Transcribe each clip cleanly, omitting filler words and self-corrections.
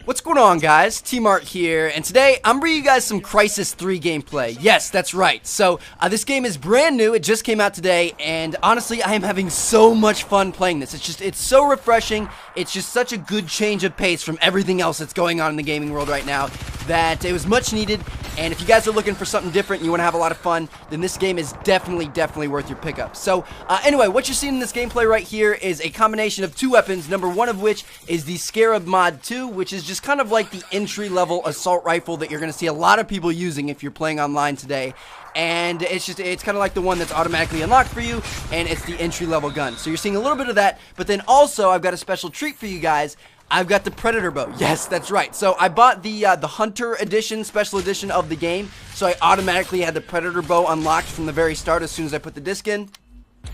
What's going on, guys? T-Mart here, and today I'm bringing you guys some Crysis 3 gameplay. Yes, that's right. So, this game is brand new. It just came out today, and honestly, I am having so much fun playing this. It's so refreshing. It's just such a good change of pace from everything else that's going on in the gaming world right now that it was much needed. And if you guys are looking for something different and you want to have a lot of fun, then this game is definitely worth your pickup. So, anyway, what you're seeing in this gameplay right here is a combination of two weapons, number one of which is the Scarab Mod 2, which is just kind of like the entry-level assault rifle that you're going to see a lot of people using if you're playing online today. And it's kind of like the one that's automatically unlocked for you, and it's the entry-level gun. So you're seeing a little bit of that, but then also I've got a special treat for you guys. I've got the Predator bow. Yes, that's right. So I bought the Hunter edition, special edition of the game, so I automatically had the Predator bow unlocked from the very start as soon as I put the disc in.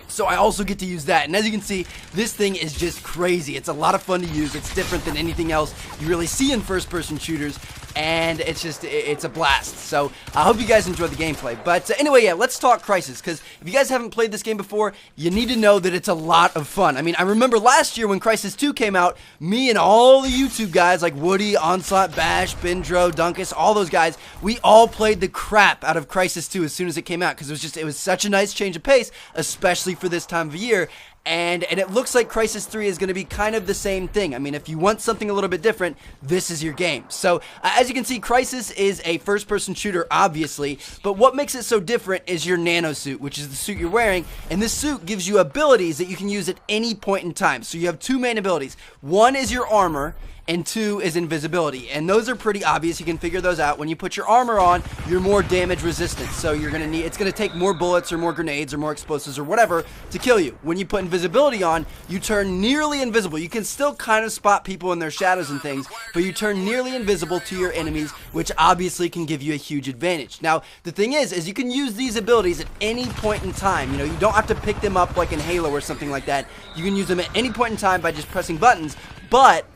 So I also get to use that, and as you can see, this thing is just crazy. It's a lot of fun to use. It's different than anything else you really see in first-person shooters, and it's a blast. So I hope you guys enjoy the gameplay. But anyway, yeah, let's talk Crysis, because if you guys haven't played this game before, you need to know that it's a lot of fun. I mean, I remember last year when Crysis 2 came out, me and all the YouTube guys like Woody, Onslaught, Bash, Bindro, Dunkus, all those guys, we all played the crap out of Crysis 2 as soon as it came out, because it was such a nice change of pace, especially for this time of year. And it looks like Crysis 3 is going to be kind of the same thing. I mean, if you want something a little bit different, this is your game. So, as you can see, Crysis is a first-person shooter, obviously, but what makes it so different is your nano suit, which is the suit you're wearing, and this suit gives you abilities that you can use at any point in time. So you have two main abilities. One is your armor, and two is invisibility, and those are pretty obvious. You can figure those out. When you put your armor on, you're more damage resistant, so it's gonna take more bullets or more grenades or more explosives or whatever to kill you. When you put invisibility on, you turn nearly invisible. You can still kind of spot people in their shadows and things, but you turn nearly invisible to your enemies, which obviously can give you a huge advantage. Now, the thing is you can use these abilities at any point in time. You know, you don't have to pick them up like in Halo or something like that. You can use them at any point in time by just pressing buttons, but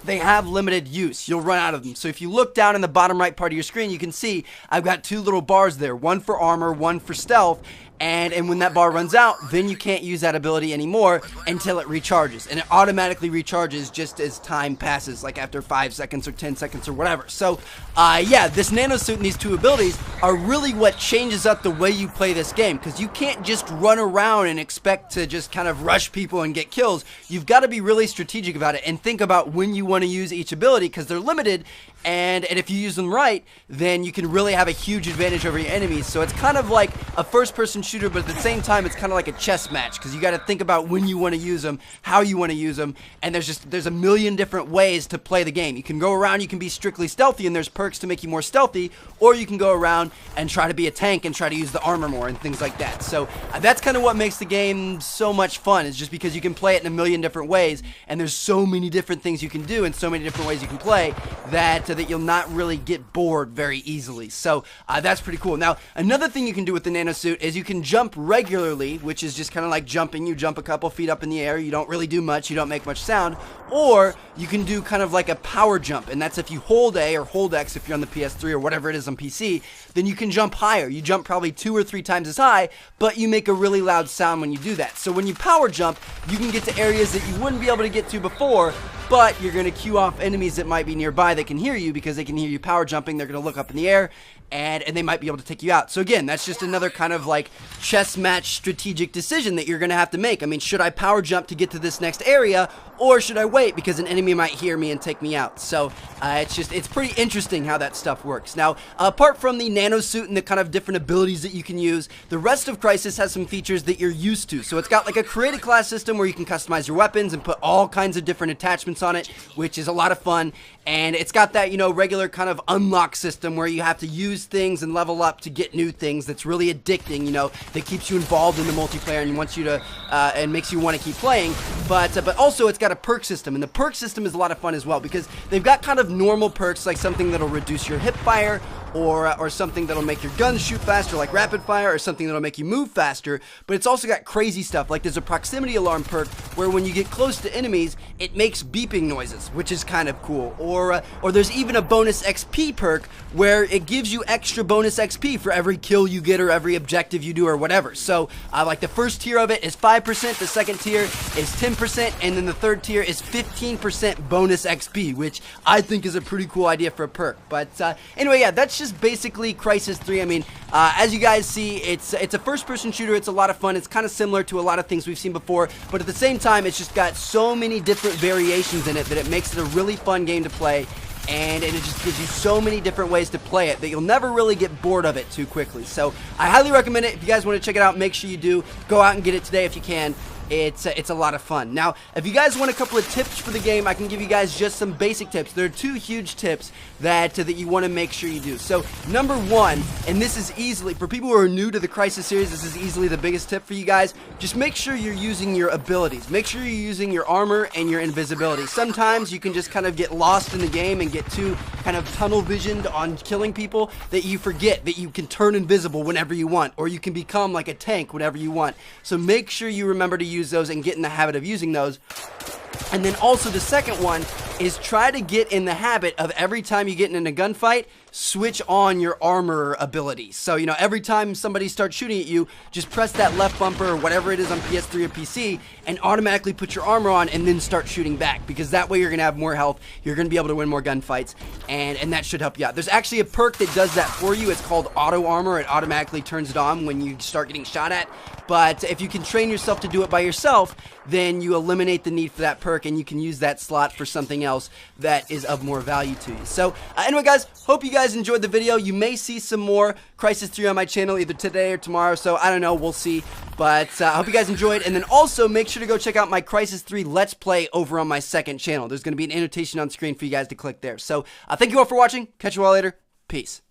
they have limited use. You'll run out of them. So if you look down in the bottom right part of your screen, you can see I've got two little bars there, one for armor, one for stealth. And when that bar runs out, then you can't use that ability anymore until it recharges. And it automatically recharges just as time passes, like after 5 seconds or 10 seconds or whatever. So, yeah, this nano suit and these two abilities are really what changes up the way you play this game. Because you can't just run around and expect to just kind of rush people and get kills. You've got to be really strategic about it and think about when you want to use each ability, because they're limited. And if you use them right, then you can really have a huge advantage over your enemies. So it's kind of like a first-person shooter, but at the same time, it's kind of like a chess match, because you got to think about when you want to use them, how you want to use them, and there's a million different ways to play the game. You can go around, you can be strictly stealthy, and there's perks to make you more stealthy, or you can go around and try to be a tank and try to use the armor more and things like that. So that's kind of what makes the game so much fun, is just because you can play it in a million different ways, and there's so many different things you can do and so many different ways you can play that you'll not really get bored very easily. So that's pretty cool. Now, another thing you can do with the nano suit is you can jump regularly, which is just kind of like jumping. You jump a couple feet up in the air, you don't really do much, you don't make much sound, or you can do kind of like a power jump, and that's if you hold A or hold X if you're on the PS3 or whatever it is on PC, then you can jump higher. You jump probably 2 or 3 times as high, but you make a really loud sound when you do that. So when you power jump, you can get to areas that you wouldn't be able to get to before, but you're going to queue off enemies that might be nearby that can hear you, because they can hear you power jumping. They're going to look up in the air, and they might be able to take you out. So again, that's just another kind of like chess match strategic decision that you're going to have to make. I mean, should I power jump to get to this next area, or should I wait because an enemy might hear me and take me out? So it's pretty interesting how that stuff works. Now, apart from the nano suit and the kind of different abilities that you can use, the rest of Crysis has some features that you're used to. So it's got like a create a class system where you can customize your weapons and put all kinds of different attachments on it, which is a lot of fun. And it's got that, you know, regular kind of unlock system where you have to use things and level up to get new things. That's really addicting, you know, that keeps you involved in the multiplayer and wants you to and makes you want to keep playing. But also it's got a perk system, and the perk system is a lot of fun as well, because they've got kind of normal perks, like something that'll reduce your hip fire, or something that'll make your guns shoot faster like rapid fire, or something that'll make you move faster. But it's also got crazy stuff, like there's a proximity alarm perk where when you get close to enemies, it makes beeping noises, which is kind of cool. Or there's even a bonus XP perk where it gives you extra bonus XP for every kill you get or every objective you do or whatever. So like the first tier of it is 5%, the second tier is 10%, and then the third tier is 15% bonus XP, which I think is a pretty cool idea for a perk. But anyway, yeah, that's just basically Crysis 3. I mean, as you guys see, it's a first-person shooter. It's a lot of fun. It's kind of similar to a lot of things we've seen before, but at the same time, it's just got so many different variations in it that it makes it a really fun game to play. And it just gives you so many different ways to play it that you'll never really get bored of it too quickly. So I highly recommend it. If you guys want to check it out, make sure you do. Go out and get it today if you can. It's a lot of fun. Now, if you guys want a couple of tips for the game, I can give you guys just some basic tips. There are 2 huge tips that you want to make sure you do. So, number 1, and this is easily, for people who are new to the Crysis series, this is easily the biggest tip for you guys. Just make sure you're using your abilities. Make sure you're using your armor and your invisibility. Sometimes you can just kind of get lost in the game and get too kind of tunnel visioned on killing people that you forget that you can turn invisible whenever you want, or you can become like a tank whenever you want. So make sure you remember to use those and get in the habit of using those. And then also the second one is try to get in the habit of every time you get in a gunfight, switch on your armor ability. So, you know, every time somebody starts shooting at you, just press that left bumper or whatever it is on PS3 or PC and automatically put your armor on and then start shooting back, because that way you're going to have more health, you're going to be able to win more gunfights, and that should help you out. There's actually a perk that does that for you. It's called auto armor. It automatically turns it on when you start getting shot at. But if you can train yourself to do it by yourself, then you eliminate the need for that perk and you can use that slot for something else that is of more value to you. So anyway guys, hope you guys enjoyed the video. You may see some more Crysis 3 on my channel either today or tomorrow, so I don't know, we'll see. But I hope you guys enjoyed, and then also make sure to go check out my Crysis 3 Let's Play over on my second channel. There's going to be an annotation on screen for you guys to click there. So thank you all for watching. Catch you all later. Peace.